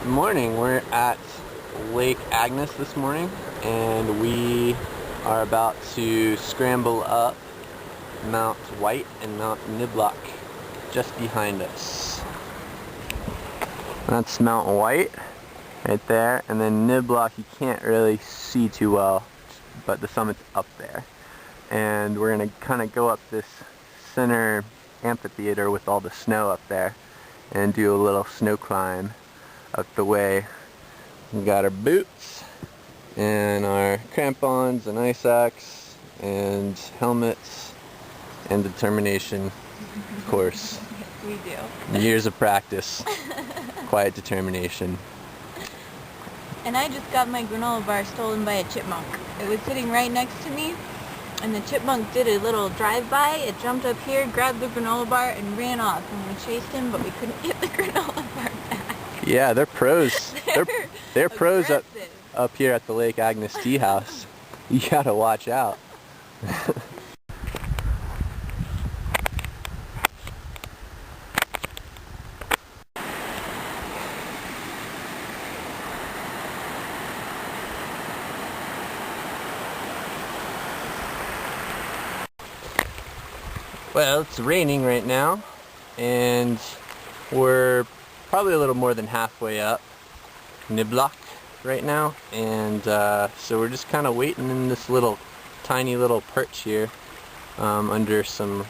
Good morning. We're at Lake Agnes this morning, and we are about to scramble up Mt.Whyte and Mount Niblock just behind us. That's Mt.Whyte right there, and then Niblock you can't really see too well, but the summit's up there. And we're going to kind of go up this center amphitheater with all the snow up there and do a little snow climb up the way. We got our boots and our crampons and ice axe and helmets and determination, of course. We do. Years of practice, quiet determination. And I just got my granola bar stolen by a chipmunk. It was sitting right next to me, and the chipmunk did a little drive-by. It jumped up here, grabbed the granola bar, and ran off. And we chased him, but we couldn't get the granola bar back. Yeah, they're pros. They're pros up here at the Lake Agnes Tea House. You gotta watch out. Well, it's raining right now, and we're probably a little more than halfway up Niblock right now, and so we're just kind of waiting in this tiny little perch here under some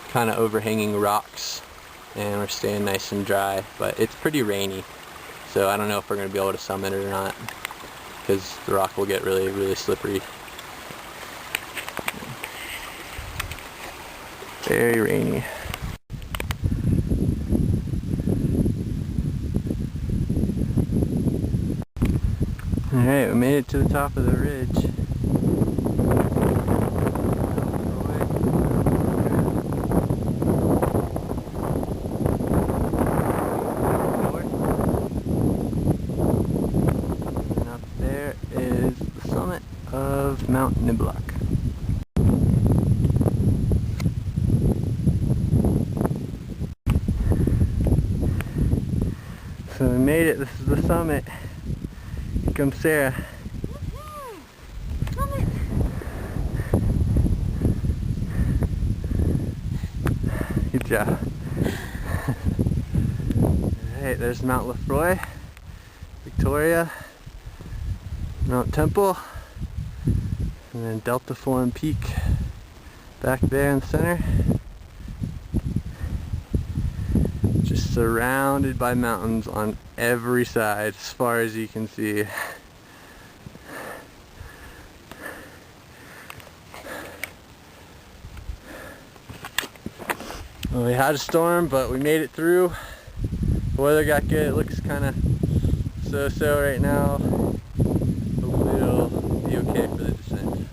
kind of overhanging rocks, and we're staying nice and dry, but it's pretty rainy, so I don't know if we're going to be able to summit it or not, because the rock will get really, really slippery. Very rainy. Alright, we made it to the top of the ridge. And up there is the summit of Mount Niblock. So we made it. This is the summit. Here comes Sarah. Summit. Good job. Alright, there's Mount Lefroy, Victoria, Mount Temple, and then Delta Form Peak back there in the center. Just surrounded by mountains on every side as far as you can see. Well, we had a storm, but we made it through. The weather got good. It looks kind of so-so right now. Hopefully it'll be okay for the descent.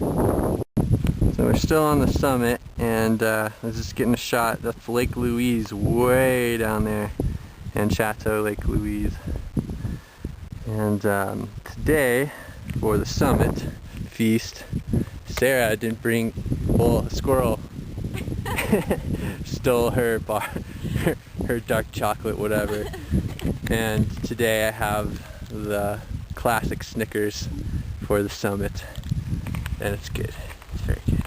So we're still on the summit, and I was just getting a shot. That's Lake Louise way down there, and Chateau Lake Louise. And today, for the summit feast, Sarah didn't bring, well, a squirrel stole her bar, her dark chocolate, whatever. And today I have the classic Snickers for the summit, and it's good. It's very good.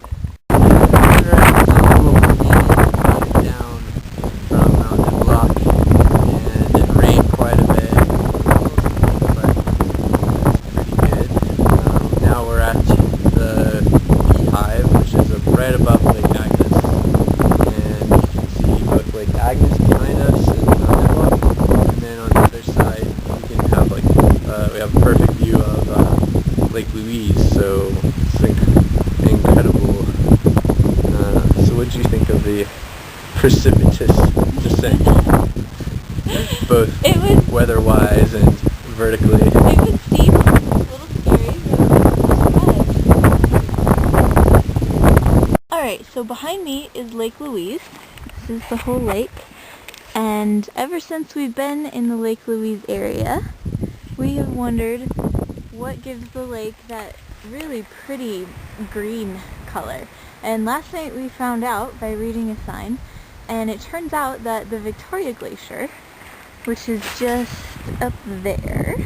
Down from Mount Niblock, and it rained quite a bit, but it's pretty good. Now we're at the beehive, which is right above Lake Agnes, and you can see both Lake Agnes behind us and Mount Niblock, and then on the other side we can have we have a perfect view of Lake Louise, so it's incredible. So what did you think of the precipitous descent, both weather-wise and vertically? It was steep, a little scary, but alright, so behind me is Lake Louise. This is the whole lake, and ever since we've been in the Lake Louise area, we have wondered what gives the lake that really pretty green color. And last night we found out by reading a sign, and it turns out that the Victoria Glacier, which is just up there,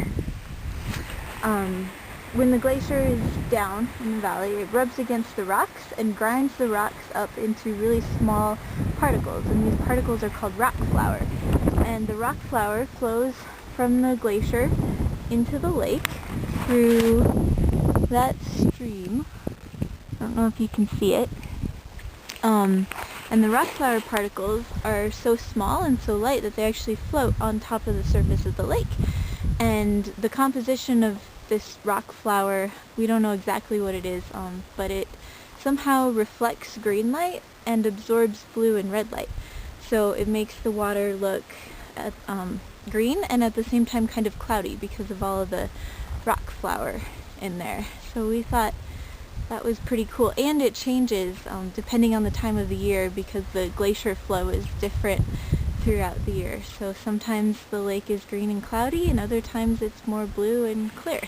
when the glacier is down in the valley, it rubs against the rocks and grinds the rocks up into really small particles, and these particles are called rock flour. And the rock flour flows from the glacier into the lake through that stream. I don't know if you can see it. And the rock flour particles are so small and so light that they actually float on top of the surface of the lake. And the composition of this rock flour, we don't know exactly what it is, but it somehow reflects green light and absorbs blue and red light. So it makes the water look green and at the same time kind of cloudy because of all of the rock flour in there. So we thought that was pretty cool. And it changes depending on the time of the year because the glacier flow is different throughout the year. So sometimes the lake is green and cloudy and other times it's more blue and clear.